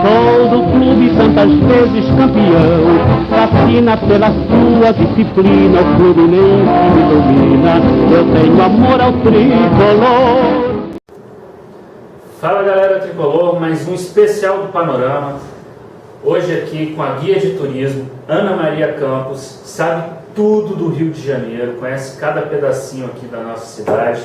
Sou do clube tantas vezes campeão, fascina pela sua disciplina, o Fluminense me domina, eu tenho amor ao tricolor. Fala galera tricolor, mais um especial do Panorama, hoje aqui com a guia de turismo, Ana Maria Campos, sabe tudo do Rio de Janeiro, conhece cada pedacinho aqui da nossa cidade,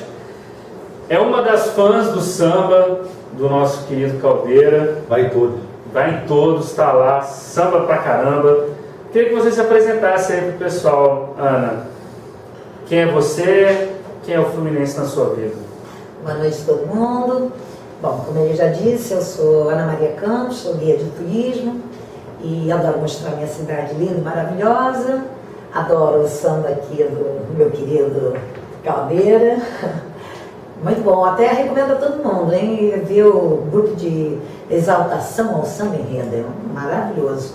é uma das fãs do samba, do nosso querido Caldeira. Vai em todos. Vai em todos, tá lá, samba pra caramba. Queria que você se apresentasse aí pro pessoal, Ana. Quem é você? Quem é o Fluminense na sua vida? Boa noite a todo mundo. Bom, como ele já disse, eu sou Ana Maria Campos, sou guia de turismo e adoro mostrar minha cidade linda e maravilhosa. Adoro o samba aqui do meu querido Caldeira. Muito bom, até recomendo a todo mundo, hein? Ver o grupo de exaltação ao samba enredo, é maravilhoso.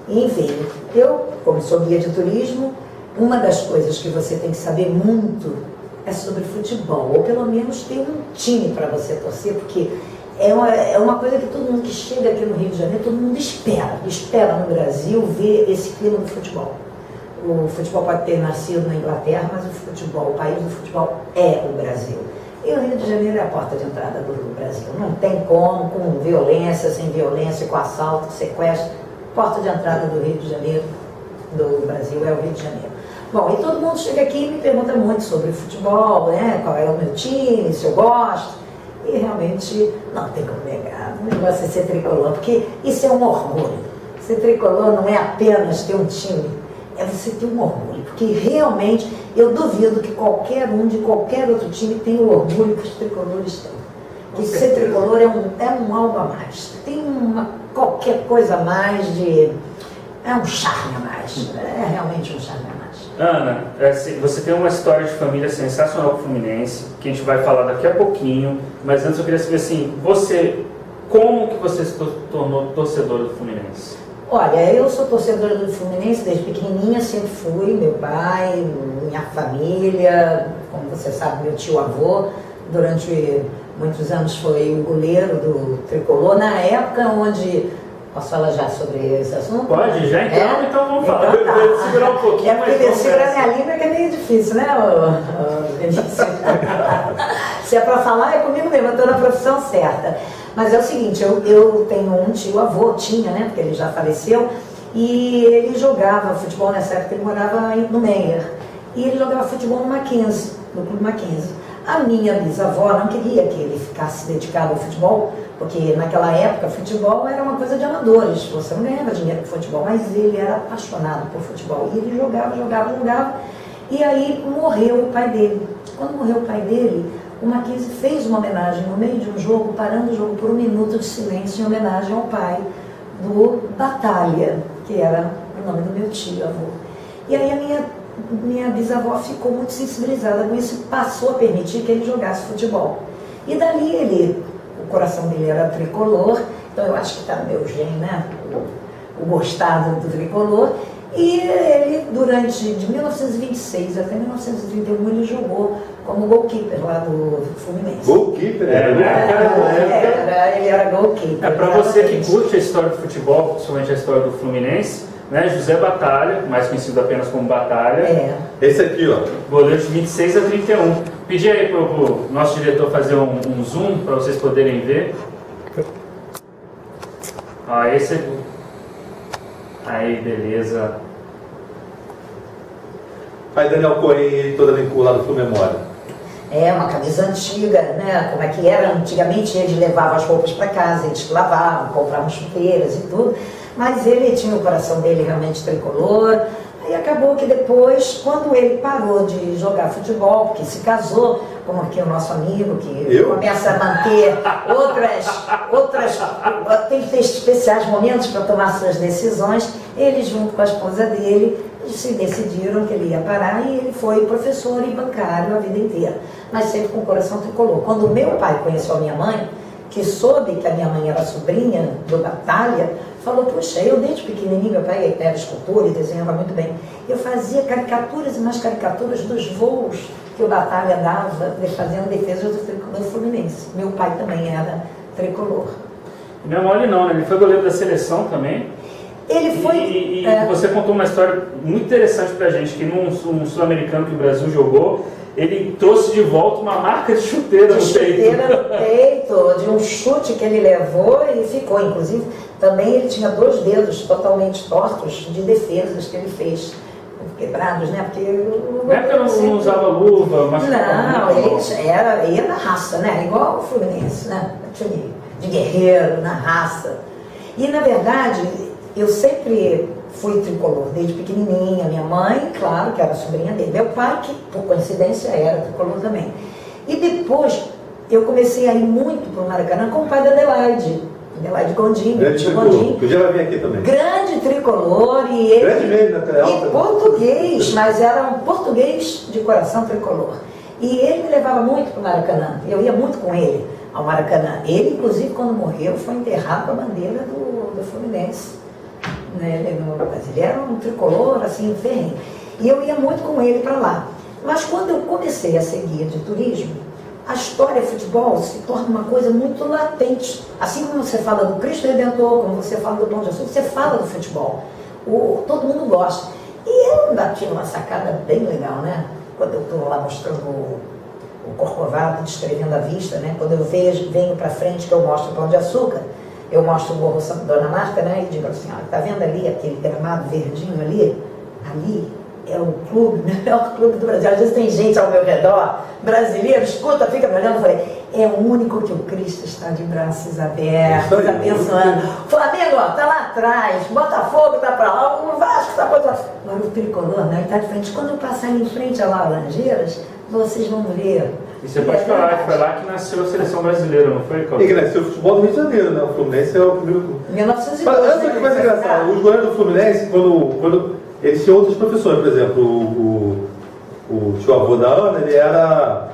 Enfim, eu, como sou guia de turismo, uma das coisas que você tem que saber muito é sobre futebol, ou pelo menos ter um time para você torcer, porque é uma coisa que todo mundo que chega aqui no Rio de Janeiro, todo mundo espera no Brasil ver esse clima do futebol. O futebol pode ter nascido na Inglaterra, mas o país do futebol é o Brasil. E o Rio de Janeiro é a porta de entrada do Brasil. Não tem como, com violência, sem violência, com assalto, com sequestro. Porta de entrada do Rio de Janeiro, do Brasil, é o Rio de Janeiro. Bom, e todo mundo chega aqui e me pergunta muito sobre futebol, né? Qual é o meu time, se eu gosto. E realmente não tem como negar. O negócio é ser tricolor, porque isso é um orgulho. Ser tricolor não é apenas ter um time, é você ter um orgulho, porque realmente eu duvido que qualquer um de qualquer outro time tenha o orgulho que os tricolores têm. Que ser tricolor é um algo a mais, tem qualquer coisa a mais é um charme a mais, é realmente um charme a mais. Ana, você tem uma história de família sensacional com o Fluminense, que a gente vai falar daqui a pouquinho, mas antes eu queria saber assim, como que você se tornou torcedora do Fluminense? Olha, eu sou torcedora do Fluminense desde pequenininha, sempre fui, meu pai, minha família, como você sabe, meu tio-avô, durante muitos anos foi o goleiro do tricolor, na época onde... Posso falar já sobre esse assunto? Pode, já entramos, então vamos falar. Então, tá. Eu vou segurar um pouquinho, mas vamos segurar minha língua que é meio difícil, né, Vinícius? Se é para falar, é comigo mesmo, eu estou na profissão certa. Mas é o seguinte, eu tenho um tio-avô, né, porque ele já faleceu, e ele jogava futebol nessa época, ele morava no Meier, e ele jogava futebol no Mackenzie, no Clube Mackenzie. A minha bisavó não queria que ele ficasse dedicado ao futebol, porque naquela época futebol era uma coisa de amadores, você não ganhava dinheiro com futebol, mas ele era apaixonado por futebol, e ele jogava, e aí morreu o pai dele. Quando morreu o pai dele, o Mackenzie fez uma homenagem no meio de um jogo, parando o jogo por 1 minuto de silêncio em homenagem ao pai do Batalha, que era o nome do meu tio-avô. E aí a minha bisavó ficou muito sensibilizada com isso e passou a permitir que ele jogasse futebol. E dali o coração dele era tricolor, então eu acho que está no meu gene, né? O gostado do tricolor. E ele, de 1926 até 1931, ele jogou como goalkeeper lá do Fluminense. Goalkeeper? Ele era goalkeeper. É para você que curte a história do futebol, principalmente a história do Fluminense, né? José Batalha, mais conhecido apenas como Batalha. É. Esse aqui, ó. Goleiro de 26 a 31. Pedi aí pro nosso diretor fazer um zoom para vocês poderem ver. Ó, esse aqui. Aí, beleza. Aí Daniel Cohen, toda vinculada do Flu-Memória. É, uma camisa antiga, né? Como é que era? Antigamente eles levavam as roupas para casa, eles lavavam, compravam chuteiras e tudo, mas ele tinha o coração dele realmente tricolor. Aí acabou que depois, quando ele parou de jogar futebol, porque se casou, como aqui o nosso amigo, que começa a manter tem que ter especiais momentos para tomar suas decisões, ele junto com a esposa dele se decidiram que ele ia parar e ele foi professor e bancário a vida inteira, mas sempre com o coração tricolor. Quando meu pai conheceu a minha mãe, que soube que a minha mãe era sobrinha do Batalha, falou, puxa, eu desde pequenininho, meu pai era escultor e desenhava muito bem, eu fazia caricaturas e mais caricaturas dos voos que o Batalha dava, fazendo defesa do tricolor fluminense. Meu pai também era tricolor. Não é mole não, né? Ele foi goleiro da seleção também. Ele foi... E você contou uma história muito interessante pra gente, que num sul-americano que o Brasil jogou, ele trouxe de volta uma marca de chuteira no peito, de um chute que ele levou e ficou. Inclusive, também ele tinha 2 dedos totalmente tortos de defesas que ele fez, quebrados, né? Porque na época não usava luva, mas não, ele ia na raça, né? Igual o Fluminense, né? De guerreiro, na raça. E, na verdade, eu sempre fui tricolor, desde pequenininha. Minha mãe, claro, que era sobrinha dele. Meu pai, que por coincidência era tricolor também. E depois, eu comecei a ir muito para o Maracanã com o pai da Adelaide Gondim. Grande tricolor, que já vai vir aqui também. Grande tricolor e ele... Grande mesmo, né? E português, mas era um português de coração tricolor. E ele me levava muito para o Maracanã. Eu ia muito com ele ao Maracanã. Ele, inclusive, quando morreu, foi enterrado com a bandeira do Fluminense. Mas ele era um tricolor, assim, ferrenho. E eu ia muito com ele para lá. Mas quando eu comecei a ser guia de turismo, a história futebol se torna uma coisa muito latente. Assim como você fala do Cristo Redentor, como você fala do Pão de Açúcar, você fala do futebol. Todo mundo gosta. E eu ainda tive uma sacada bem legal, né? Quando eu estou lá mostrando o Corcovado, descrevendo a vista, né? Quando eu venho para frente, que eu mostro o Pão de Açúcar, eu mostro o Morro Dona Marta, né? E digo assim, olha, tá vendo ali aquele gramado verdinho ali? Ali é o clube, o melhor clube do Brasil. Às vezes tem gente ao meu redor, brasileiro, escuta, fica me olhando, eu falei, é o único que o Cristo está de braços abertos, abençoando. Flamengo, ó, tá lá atrás, Botafogo tá pra lá, o Vasco tá pra lá. Agora o tricolor, né? Tá de frente. Quando eu passar em frente a Laranjeiras, vocês vão ver. E você pode falar que foi lá que nasceu a seleção brasileira, não foi, Cláudio? E que nasceu o futebol do Rio de Janeiro, né? O Fluminense é o primeiro clube. 1912. Mas antes que mais engraçado, os goleiros do Fluminense, quando eles tinham outros professores, por exemplo, o tio avô da Ana, ele era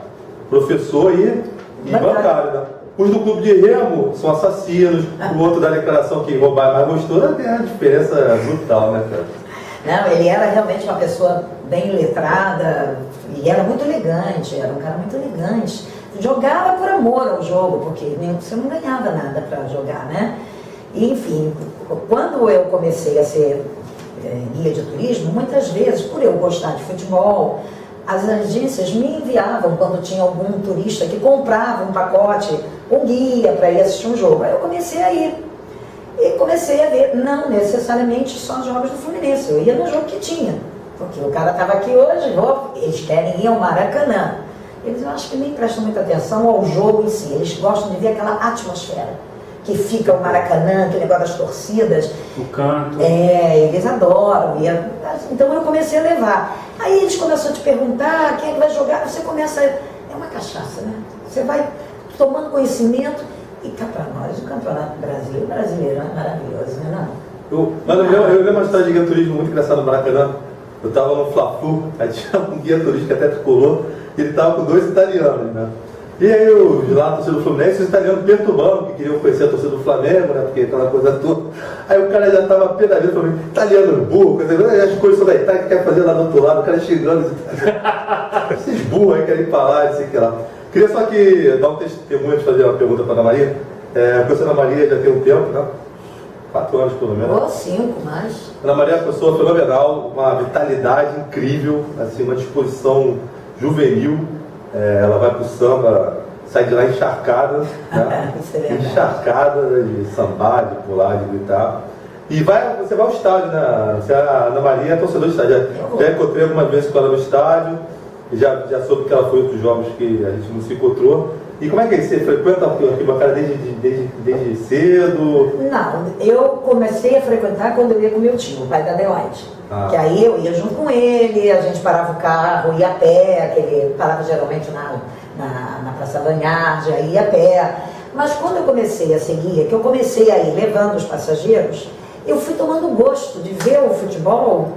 professor e bancário, né? Os do clube de remo são assassinos, o outro da declaração que roubar mais gostoso, tem uma diferença brutal, né, cara? Não, ele era realmente uma pessoa bem letrada e era muito elegante, era um cara muito elegante. Jogava por amor ao jogo, porque você não ganhava nada para jogar, né? E, enfim, quando eu comecei a ser guia de turismo, muitas vezes, por eu gostar de futebol, as agências me enviavam, quando tinha algum turista que comprava um pacote, um guia para ir assistir um jogo. Aí eu comecei a ir. E comecei a ver, não necessariamente só jogos do Fluminense, eu ia no jogo que tinha. Porque o cara estava aqui hoje, eles querem ir ao Maracanã. Eles, eu acho que nem prestam muita atenção ao jogo em si, eles gostam de ver aquela atmosfera que fica o Maracanã, aquele negócio das torcidas. O canto. Eles adoram. Então eu comecei a levar. Aí eles começam a te perguntar quem é que vai jogar, você começa. É uma cachaça, né? Você vai tomando conhecimento e cá para nós, o Campeonato Brasileiro é maravilhoso, né? Eu lembro uma história de guia turismo muito engraçada no Maracanã. Eu estava no Fla-Flu, aí tinha um guia turístico até tricolor, e ele estava com 2 italianos, né? E aí lá a torcida do Fluminense, os italianos perturbando, que queriam conhecer a torcida do Flamengo, né? Porque aquela coisa toda. Aí o cara já estava pedalando, falando, italiano burro, as coisas são da Itália que quer fazer lá do outro lado, o cara chegando, esses burros aí querem falar, não sei o que lá. Queria só que dar um testemunho antes de fazer uma pergunta para a Ana Maria. Conheço a Ana Maria já tem um tempo, né? 4 anos pelo menos. Ou 5 mais. Ana Maria é uma pessoa fenomenal, uma vitalidade incrível, assim, uma disposição juvenil. Ela vai pro samba, sai de lá encharcada, né? Encharcada de sambar, de pular, de gritar. E você vai ao estádio, né? A Ana Maria é torcedora do estádio. Já encontrei algumas vezes com ela no estádio, já soube que ela foi outros jogos que a gente não se encontrou. E como é que é isso? Você frequenta a arquibancada desde cedo? Não, eu comecei a frequentar quando eu ia com meu tio, o pai da Adelaide. Que aí eu ia junto com ele, a gente parava o carro, ia a pé, ele parava geralmente na Praça Banhard, aí ia a pé. Mas quando eu comecei a seguir, que eu comecei a ir levando os passageiros, eu fui tomando gosto de ver o futebol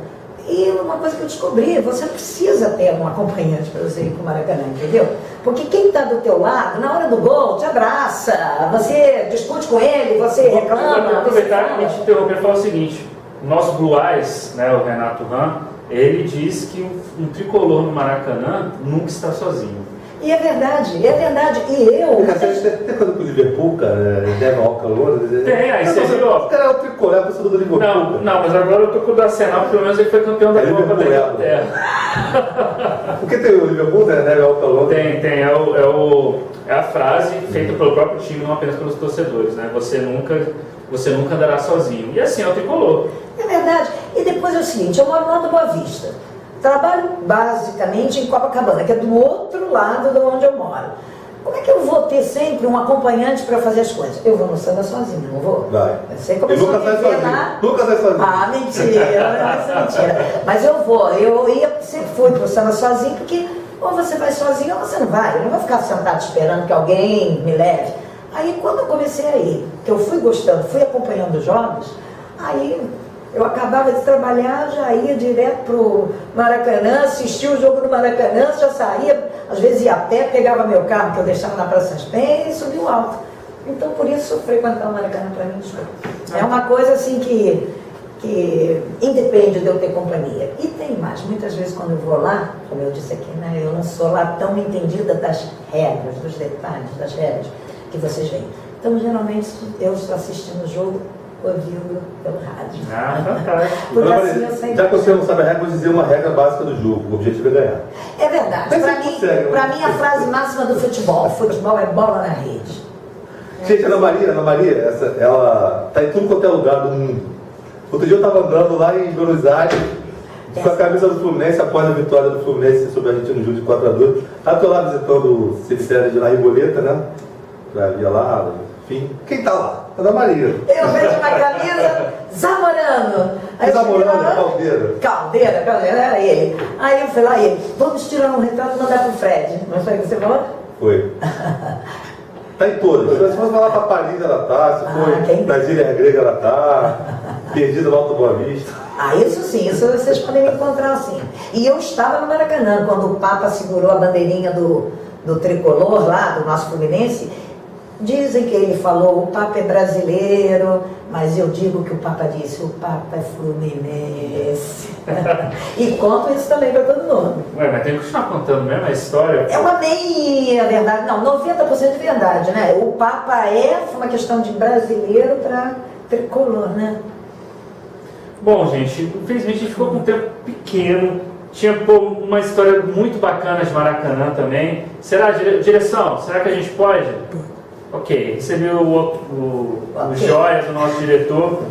E uma coisa que eu descobri, você precisa ter um acompanhante para você ir para o Maracanã, entendeu? Porque quem está do teu lado, na hora do gol, te abraça, você discute com ele, você reclama. Eu vou aproveitar e te interromper e falar o seguinte, o nosso Blue Eyes, né, o Renato Ram, ele diz que um tricolor no Maracanã nunca está sozinho. E é verdade, é verdade. E eu... Tem coisa com o Liverpool, cara, deve ao calor. Tem, aí você viu, ó. O cara é o tricolor, é a pessoa do Liverpool. Não, mas agora eu tô com o do Arsenal, pelo menos ele foi campeão da Copa da Inglaterra. Porque tem o Liverpool, né, deve ao calor. Tem, é a frase feita pelo próprio time, não apenas pelos torcedores, né? Você nunca andará sozinho. E assim é o tricolor. É verdade. E depois é o seguinte, eu moro lá do Boa Vista. Trabalho basicamente em Copacabana, que é do outro lado de onde eu moro. Como é que eu vou ter sempre um acompanhante para fazer as coisas? Eu vou no samba sozinho, não vou? Vai. Você começou a viver lá... Nunca sai sozinho. Ah, mentira, mentira. Mas eu vou, sempre fui pro samba sozinho, porque ou você vai sozinho ou você não vai. Eu não vou ficar sentado esperando que alguém me leve. Aí quando eu comecei a ir, que eu fui gostando, fui acompanhando os jogos, aí... Eu acabava de trabalhar, já ia direto pro Maracanã, assistia o jogo do Maracanã, já saía, às vezes ia a pé, pegava meu carro que eu deixava na Praça das Penhas e subia o alto. Então por isso frequentar o Maracanã para mim é uma coisa assim que independe de eu ter companhia. E tem mais, muitas vezes quando eu vou lá, como eu disse aqui, né, eu não sou lá tão entendida das regras, dos detalhes das regras que vocês veem. Então geralmente eu estou assistindo o jogo ouvindo pelo rádio. Fantástico. Porque assim eu sei. Já que você não sabe a regra, vou dizer uma regra básica do jogo. O objetivo é ganhar. É verdade. Para mim, a frase máxima do futebol é bola na rede. Gente, Ana Maria, ela está em tudo quanto é lugar do mundo. Outro dia eu estava andando lá em Buenos Aires, com a camisa do Fluminense, após a vitória do Fluminense sobre a Argentina no jogo de 4-2. Aí estou lá visitando o cemitério de La Riboleta, né? Pra ir lá, enfim. Quem está lá? Ana Maria. Eu vejo uma camisa Zamorano. Zamorano, Caldeira, era ele. Aí eu fui lá e ele, vamos tirar um retrato e mandar pro Fred. Não foi o que você falou? Foi. Tá em todas. Se você falar para Paris, ela tá. Se for nas Ilhas Gregas, ela tá. Perdida no Alto Boa Vista. Ah, isso sim, isso vocês podem me encontrar assim. E eu estava no Maracanã, quando o Papa segurou a bandeirinha do tricolor lá, do nosso Fluminense. Dizem que ele falou, o Papa é brasileiro, mas eu digo que o Papa disse, o Papa é fluminense. E conto isso também para todo mundo. Ué, mas tem que continuar contando mesmo a história? É uma meia verdade, não, 90% de verdade, né? O Papa foi uma questão de brasileiro para tricolor, né? Bom, gente, infelizmente a gente ficou com um tempo pequeno. Tinha uma história muito bacana de Maracanã também. Será, direção? Será que a gente pode? Ok, recebeu o joia do nosso diretor.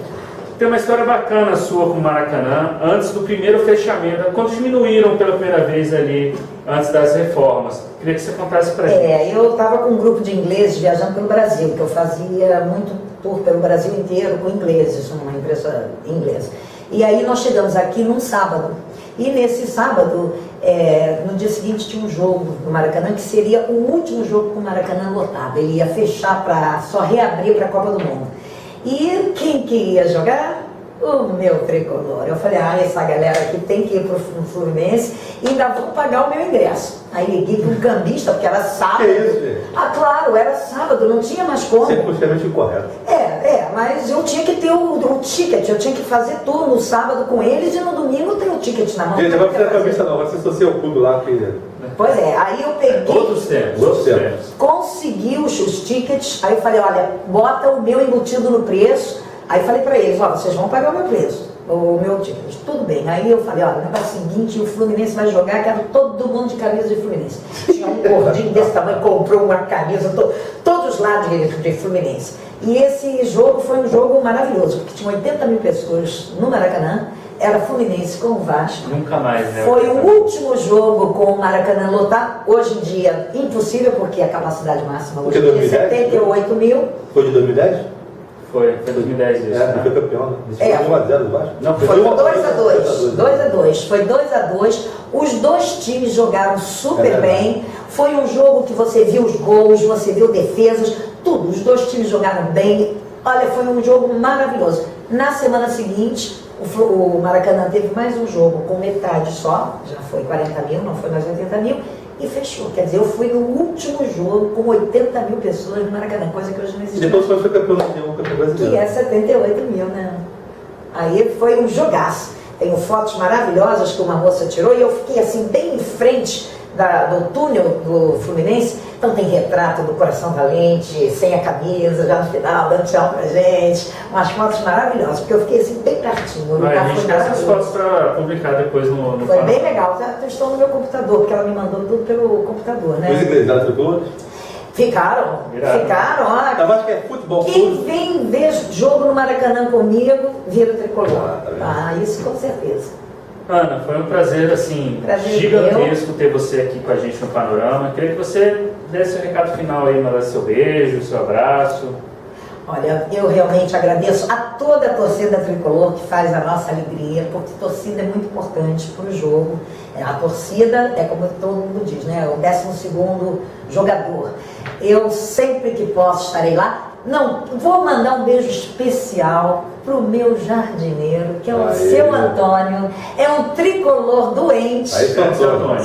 Tem uma história bacana sua com o Maracanã, antes do primeiro fechamento, quando diminuíram pela primeira vez ali, antes das reformas. Queria que você contasse pra gente. Eu estava com um grupo de ingleses viajando pelo Brasil, que eu fazia muito tour pelo Brasil inteiro com ingleses, uma empresa inglesa. E aí nós chegamos aqui num sábado. E nesse sábado, no dia seguinte tinha um jogo no Maracanã, que seria o último jogo com o Maracanã lotado. Ele ia fechar para só reabrir para a Copa do Mundo. E quem que ia jogar? O meu tricolor. Eu falei, essa galera aqui tem que ir para o Fluminense e ainda vou pagar o meu ingresso. Aí liguei para um cambista, porque era sábado. Que isso, gente? Claro, era sábado, não tinha mais como. Circunstancialmente incorreto. Mas eu tinha que ter o ticket, eu tinha que fazer tudo no sábado com eles e no domingo ter o ticket na mão. Gente, agora você não é cambista não, agora você associa o clube lá que... Pois aí eu peguei... Outros tempos. Consegui os tickets, aí eu falei, olha, bota o meu embutido no preço. Aí falei para eles, vocês vão pagar o meu preço, o meu ticket. Tudo bem. Aí eu falei, olha, no negócio seguinte, o Fluminense vai jogar, quero todo mundo de camisa de Fluminense. Tinha um gordinho desse tamanho, comprou uma camisa, todos lá de Fluminense. E esse jogo foi um jogo maravilhoso, porque tinha 80 mil pessoas no Maracanã, era Fluminense com o Vasco. Nunca mais, né? Foi o último jogo com o Maracanã lotado. Hoje em dia, impossível, porque a capacidade máxima hoje em dia é 78 mil. Foi de 2010? Foi 2010 isso. Não foi campeão, né? Foi 1-0 do Vasco? Não, foi 2-2. 2-2. Foi 2-2. Os dois times jogaram super bem. Foi um jogo que você viu os gols, você viu defesas, tudo. Os dois times jogaram bem. Olha, foi um jogo maravilhoso. Na semana seguinte, O Maracanã teve mais um jogo com metade só, já foi 40 mil, não foi mais 80 mil, e fechou. Quer dizer, eu fui no último jogo com 80 mil pessoas no Maracanã, coisa que hoje não existe. E depois foi campeão brasileiro. Que é 78 mil, né? Aí foi um jogaço. Tenho fotos maravilhosas que uma moça tirou e eu fiquei assim bem em frente do túnel do Fluminense. Então tem retrato do Coração Valente, sem a camisa, já no final, dando tchau pra gente. Umas fotos maravilhosas, porque eu fiquei assim bem pertinho. A gente quer essas fotos para publicar depois no Foi bem legal. Estou no meu computador, porque ela me mandou tudo pelo computador, né? Os ingleses da tricolor? Ficaram, olha. Acho que é futebol. Quem vem ver jogo no Maracanã comigo, vira tricolor. Tá Isso com certeza. Ana, foi um prazer, assim, gigantesco ter você aqui com a gente no Panorama. Queria que você desse o recado final aí, mandasse seu beijo, seu abraço. Olha, eu realmente agradeço a toda a torcida tricolor que faz a nossa alegria, porque torcida é muito importante para o jogo. A torcida é, como todo mundo diz, né, o 12º jogador. Eu sempre que posso estarei lá. Não, vou mandar um beijo especial para o meu jardineiro, que é o seu Antônio. É um tricolor doente.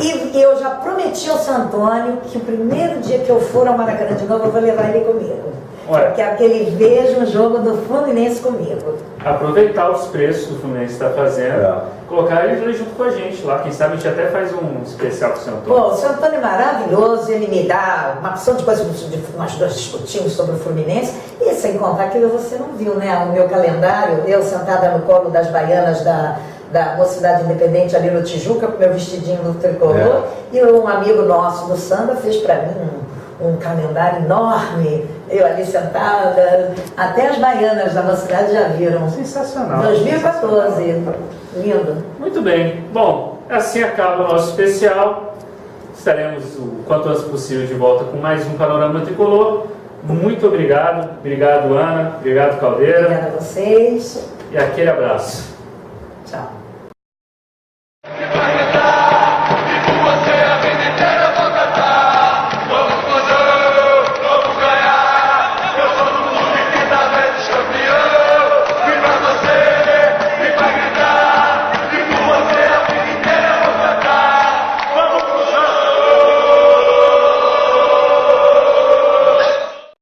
E eu já prometi ao seu Antônio que o primeiro dia que eu for ao Maracanã de novo, eu vou levar ele comigo. Que é aquele veja um jogo do Fluminense comigo. Aproveitar os preços que o Fluminense está fazendo, colocar ele junto com a gente lá. Quem sabe a gente até faz um especial com o seu Antônio. Pô, o seu Antônio é maravilhoso, ele me dá uma opção de coisas que nós dois discutimos sobre o Fluminense. E sem contar que você não viu, né? O meu calendário, eu sentada no colo das baianas da Mocidade Independente ali no Tijuca, com meu vestidinho do tricolor. E um amigo nosso do samba fez para mim um calendário enorme, eu ali sentada, até as baianas da Mocidade já viram. Sensacional. 2014, lindo. Muito bem. Bom, assim acaba o nosso especial. Estaremos o quanto antes possível de volta com mais um Panorama Tricolor. Muito obrigado. Obrigado, Ana. Obrigado, Caldeira. Obrigada a vocês. E aquele abraço. Tchau.